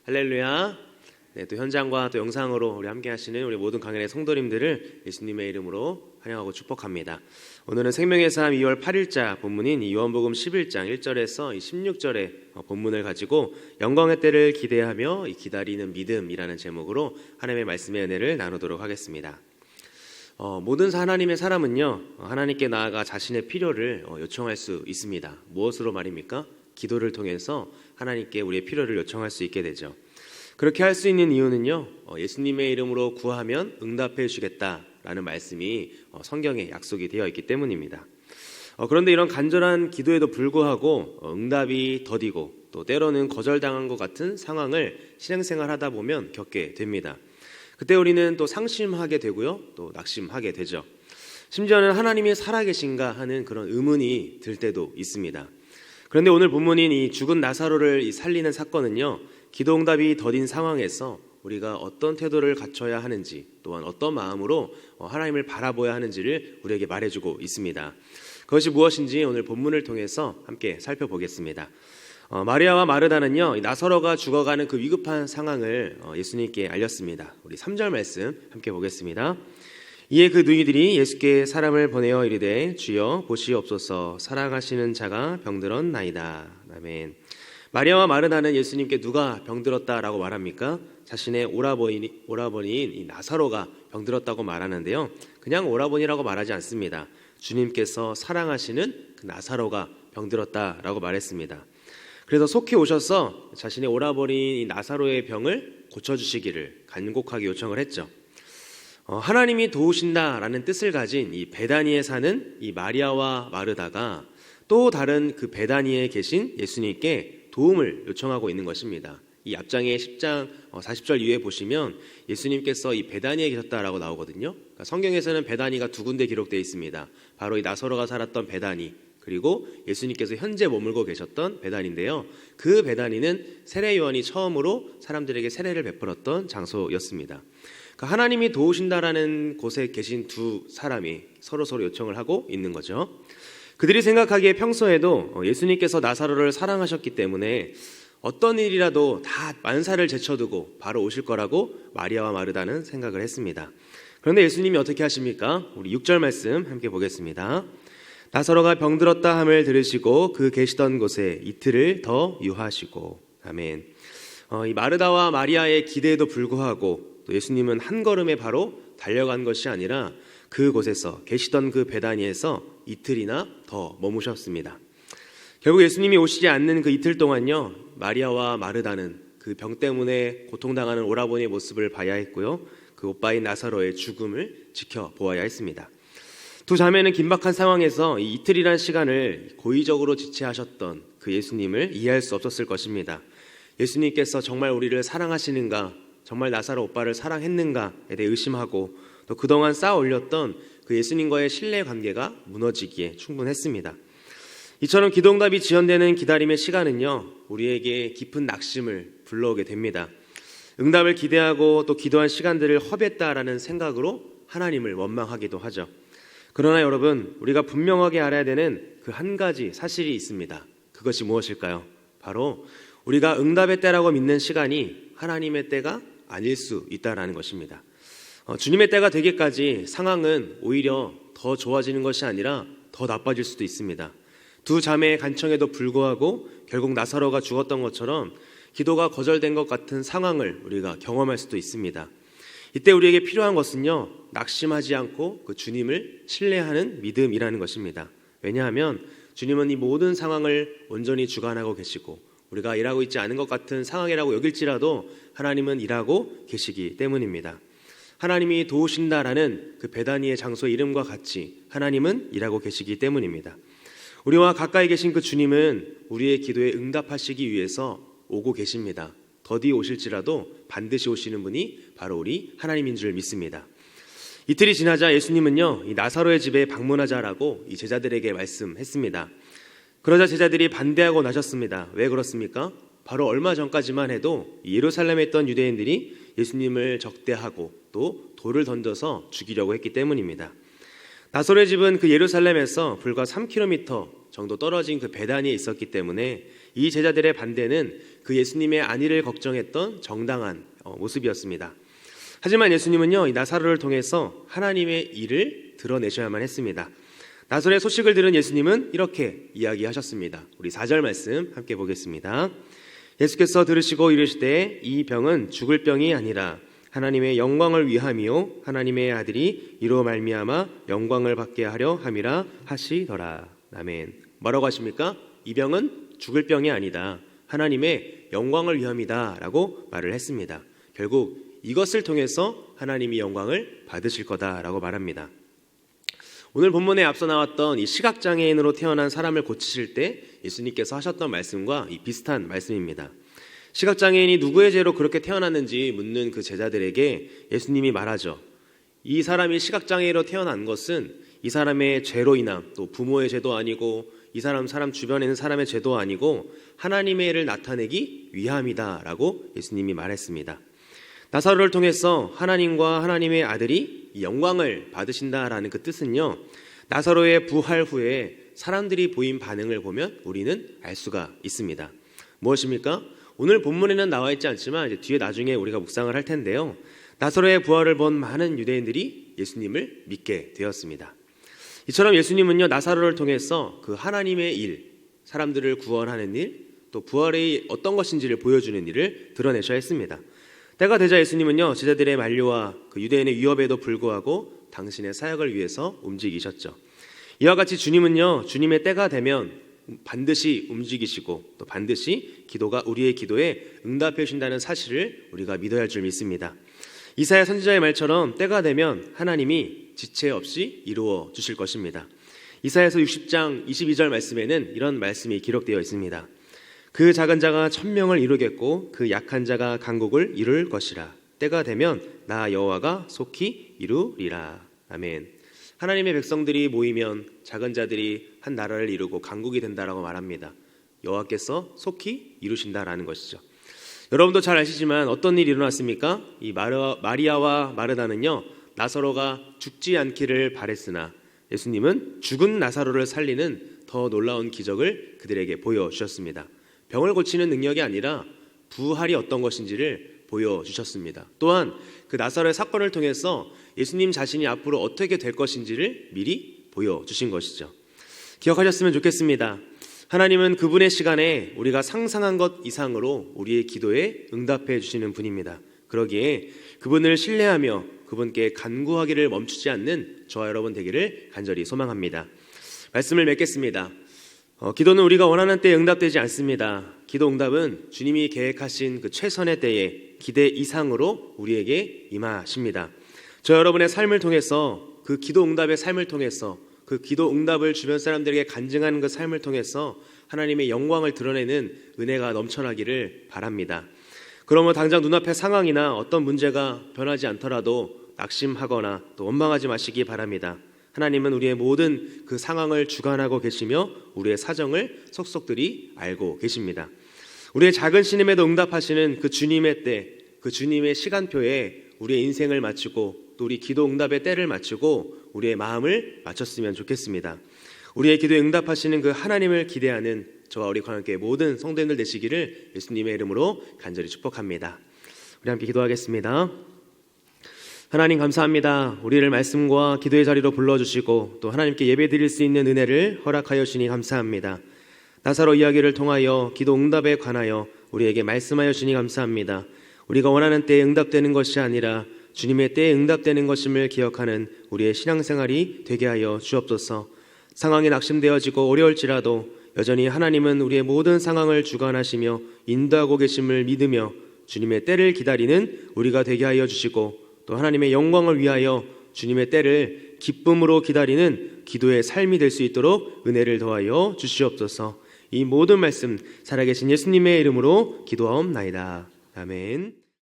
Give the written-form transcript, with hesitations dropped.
할렐루야. 네, 또 현장과 또 영상으로 우리 함께 하시는 우리 모든 강연의 성도님들을 예수님의 이름으로 환영하고 축복합니다. 오늘은 생명의 삶 2월 8일자 본문인 요한복음 11장 1절에서 16절의 본문을 가지고 영광의 때를 기대하며 기다리는 믿음이라는 제목으로 하나님의 말씀의 은혜를 나누도록 하겠습니다. 모든 하나님의 사람은요, 하나님께 나아가 자신의 필요를 요청할 수 있습니다. 무엇으로 말입니까? 기도를 통해서 하나님께 우리의 필요를 요청할 수 있게 되죠. 그렇게 할 수 있는 이유는요, 예수님의 이름으로 구하면 응답해 주겠다라는 말씀이 성경에 약속이 되어 있기 때문입니다. 그런데 이런 간절한 기도에도 불구하고 응답이 더디고 또 때로는 거절당한 것 같은 상황을 신앙생활 하다 보면 겪게 됩니다. 그때 우리는 또 상심하게 되고요, 또 낙심하게 되죠. 심지어는 하나님이 살아계신가 하는 그런 의문이 들 때도 있습니다. 그런데 오늘 본문인 이 죽은 나사로를 살리는 사건은요, 기도응답이 더딘 상황에서 우리가 어떤 태도를 갖춰야 하는지, 또한 어떤 마음으로 하나님을 바라보아야 하는지를 우리에게 말해주고 있습니다. 그것이 무엇인지 오늘 본문을 통해서 함께 살펴보겠습니다. 마리아와 마르다는요, 나사로가 죽어가는 그 위급한 상황을 예수님께 알렸습니다. 우리 3절 말씀 함께 보겠습니다. 이에 그 누이들이 예수께 사람을 보내어 이르되 주여 보시옵소서 사랑하시는 자가 병들었나이다. 아멘. 마리아와 마르다는 예수님께 누가 병들었다라고 말합니까? 자신의 오라버니인 이 나사로가 병들었다고 말하는데요, 그냥 오라버니라고 말하지 않습니다. 주님께서 사랑하시는 그 나사로가 병들었다라고 말했습니다. 그래서 속히 오셔서 자신의 오라버니인 이 나사로의 병을 고쳐주시기를 간곡하게 요청을 했죠. 하나님이 도우신다라는 뜻을 가진 이 베다니에 사는 이 마리아와 마르다가 또 다른 그 베다니에 계신 예수님께 도움을 요청하고 있는 것입니다. 이 앞장의 10장 40절 이후에 보시면 예수님께서 이 베다니에 계셨다라고 나오거든요. 그러니까 성경에서는 베다니가 두 군데 기록되어 있습니다. 바로 이 나사로가 살았던 베다니, 그리고 예수님께서 현재 머물고 계셨던 베다니인데요, 그 베다니는 세례 요한이 처음으로 사람들에게 세례를 베풀었던 장소였습니다. 그러니까 하나님이 도우신다라는 곳에 계신 두 사람이 서로 요청을 하고 있는 거죠. 그들이 생각하기에 평소에도 예수님께서 나사로를 사랑하셨기 때문에 어떤 일이라도 다 만사를 제쳐두고 바로 오실 거라고 마리아와 마르다는 생각을 했습니다. 그런데 예수님이 어떻게 하십니까? 우리 6절 말씀 함께 보겠습니다. 나사로가 병들었다 함을 들으시고 그 계시던 곳에 이틀을 더 유하시고. 아멘. 이 마르다와 마리아의 기대에도 불구하고 또 예수님은 한 걸음에 바로 달려간 것이 아니라 그곳에서 계시던 그 베다니에서 이틀이나 더 머무셨습니다. 결국 예수님이 오시지 않는 그 이틀 동안요, 마리아와 마르다는 그 병 때문에 고통당하는 오라버니의 모습을 봐야 했고요, 그 오빠인 나사로의 죽음을 지켜보아야 했습니다. 두 자매는 긴박한 상황에서 이 이틀이란 시간을 고의적으로 지체하셨던 그 예수님을 이해할 수 없었을 것입니다. 예수님께서 정말 우리를 사랑하시는가, 정말 나사로 오빠를 사랑했는가에 대해 의심하고 또 그동안 쌓아 올렸던 그 예수님과의 신뢰 관계가 무너지기에 충분했습니다. 이처럼 기도응답이 지연되는 기다림의 시간은요, 우리에게 깊은 낙심을 불러오게 됩니다. 응답을 기대하고 또 기도한 시간들을 허비했다라는 생각으로 하나님을 원망하기도 하죠. 그러나 여러분, 우리가 분명하게 알아야 되는 그 한 가지 사실이 있습니다. 그것이 무엇일까요? 바로 우리가 응답의 때라고 믿는 시간이 하나님의 때가 아닐 수 있다라는 것입니다. 주님의 때가 되기까지 상황은 오히려 더 좋아지는 것이 아니라 더 나빠질 수도 있습니다. 두 자매의 간청에도 불구하고 결국 나사로가 죽었던 것처럼 기도가 거절된 것 같은 상황을 우리가 경험할 수도 있습니다. 이때 우리에게 필요한 것은요, 낙심하지 않고 그 주님을 신뢰하는 믿음이라는 것입니다. 왜냐하면 주님은 이 모든 상황을 온전히 주관하고 계시고 우리가 일하고 있지 않은 것 같은 상황이라고 여길지라도 하나님은 일하고 계시기 때문입니다. 하나님이 도우신다라는 그 베다니의 장소의 이름과 같이 하나님은 일하고 계시기 때문입니다. 우리와 가까이 계신 그 주님은 우리의 기도에 응답하시기 위해서 오고 계십니다. 더디 오실지라도 반드시 오시는 분이 바로 우리 하나님인 줄 믿습니다. 이틀이 지나자 예수님은요, 이 나사로의 집에 방문하자라고 이 제자들에게 말씀했습니다. 그러자 제자들이 반대하고 나셨습니다. 왜 그렇습니까? 바로 얼마 전까지만 해도 예루살렘에 있던 유대인들이 예수님을 적대하고 또 돌을 던져서 죽이려고 했기 때문입니다. 나사로의 집은 그 예루살렘에서 불과 3km 정도 떨어진 그 베다니에 있었기 때문에 이 제자들의 반대는 그 예수님의 안위를 걱정했던 정당한 모습이었습니다. 하지만 예수님은요, 이 나사로를 통해서 하나님의 일을 드러내셔야만 했습니다. 나사로의 소식을 들은 예수님은 이렇게 이야기하셨습니다. 우리 4절 말씀 함께 보겠습니다. 예수께서 들으시고 이르시되 이 병은 죽을 병이 아니라 하나님의 영광을 위함이요 하나님의 아들이 이로 말미암아 영광을 받게 하려 함이라 하시더라. 아멘. 뭐라고 하십니까? 이 병은 죽을 병이 아니다. 하나님의 영광을 위함이다 라고 말을 했습니다. 결국 이것을 통해서 하나님이 영광을 받으실 거다라고 말합니다. 오늘 본문에 앞서 나왔던 이 시각장애인으로 태어난 사람을 고치실 때 예수님께서 하셨던 말씀과 비슷한 말씀입니다. 시각장애인이 누구의 죄로 그렇게 태어났는지 묻는 그 제자들에게 예수님이 말하죠. 이 사람이 시각장애인으로 태어난 것은 이 사람의 죄로 인함, 또 부모의 죄도 아니고 이 사람 주변에 있는 사람의 죄도 아니고 하나님의 일을 나타내기 위함이다 라고 예수님이 말했습니다. 나사로를 통해서 하나님과 하나님의 아들이 영광을 받으신다라는 그 뜻은요, 나사로의 부활 후에 사람들이 보인 반응을 보면 우리는 알 수가 있습니다. 무엇입니까? 오늘 본문에는 나와 있지 않지만 이제 뒤에 나중에 우리가 묵상을 할 텐데요, 나사로의 부활을 본 많은 유대인들이 예수님을 믿게 되었습니다. 이처럼 예수님은요, 나사로를 통해서 그 하나님의 일, 사람들을 구원하는 일, 또 부활이 어떤 것인지를 보여주는 일을 드러내셔야 했습니다. 때가 되자 예수님은요, 제자들의 만류와 그 유대인의 위협에도 불구하고 당신의 사역을 위해서 움직이셨죠. 이와 같이 주님은요, 주님의 때가 되면 반드시 움직이시고 또 반드시 우리의 기도에 응답해 주신다는 사실을 우리가 믿어야 할 줄 믿습니다. 이사야 선지자의 말처럼 때가 되면 하나님이 지체 없이 이루어 주실 것입니다. 이사야서 60장 22절 말씀에는 이런 말씀이 기록되어 있습니다. 그 작은 자가 1000명을 이루겠고 그 약한 자가 강국을 이룰 것이라. 때가 되면 나 여호와가 속히 이루리라. 아멘. 하나님의 백성들이 모이면 작은 자들이 한 나라를 이루고 강국이 된다라고 말합니다. 여호와께서 속히 이루신다라는 것이죠. 여러분도 잘 아시지만 어떤 일이 일어났습니까? 이 마리아와 마르다는요, 나사로가 죽지 않기를 바랬으나 예수님은 죽은 나사로를 살리는 더 놀라운 기적을 그들에게 보여주셨습니다. 병을 고치는 능력이 아니라 부활이 어떤 것인지를 보여주셨습니다. 또한 그 나사로의 사건을 통해서 예수님 자신이 앞으로 어떻게 될 것인지를 미리 보여주신 것이죠. 기억하셨으면 좋겠습니다. 하나님은 그분의 시간에 우리가 상상한 것 이상으로 우리의 기도에 응답해 주시는 분입니다. 그러기에 그분을 신뢰하며 그분께 간구하기를 멈추지 않는 저와 여러분 되기를 간절히 소망합니다. 말씀을 맺겠습니다. 기도는 우리가 원하는 때에 응답되지 않습니다. 기도 응답은 주님이 계획하신 그 최선의 때에 기대 이상으로 우리에게 임하십니다. 저 여러분의 삶을 통해서 그 기도 응답의 삶을 통해서 그 기도 응답을 주변 사람들에게 간증하는 그 삶을 통해서 하나님의 영광을 드러내는 은혜가 넘쳐나기를 바랍니다. 그러면 당장 눈앞의 상황이나 어떤 문제가 변하지 않더라도 낙심하거나 또 원망하지 마시기 바랍니다. 하나님은 우리의 모든 그 상황을 주관하고 계시며 우리의 사정을 속속들이 알고 계십니다. 우리의 작은 신임에도 응답하시는 그 주님의 때, 그 주님의 시간표에 우리의 인생을 맞추고 또 우리 기도 응답의 때를 맞추고 우리의 마음을 맞췄으면 좋겠습니다. 우리의 기도에 응답하시는 그 하나님을 기대하는 저와 우리 관광교회 모든 성도님들 되시기를 예수님의 이름으로 간절히 축복합니다. 우리 함께 기도하겠습니다. 하나님 감사합니다. 우리를 말씀과 기도의 자리로 불러주시고 또 하나님께 예배드릴 수 있는 은혜를 허락하여 주시니 감사합니다. 나사로 이야기를 통하여 기도 응답에 관하여 우리에게 말씀하여 주시니 감사합니다. 우리가 원하는 때에 응답되는 것이 아니라 주님의 때에 응답되는 것임을 기억하는 우리의 신앙생활이 되게 하여 주옵소서. 상황이 낙심되어지고 어려울지라도 여전히 하나님은 우리의 모든 상황을 주관하시며 인도하고 계심을 믿으며 주님의 때를 기다리는 우리가 되게 하여 주시고 또 하나님의 영광을 위하여 주님의 때를 기쁨으로 기다리는 기도의 삶이 될 수 있도록 은혜를 더하여 주시옵소서. 이 모든 말씀 살아계신 예수님의 이름으로 기도하옵나이다. 아멘.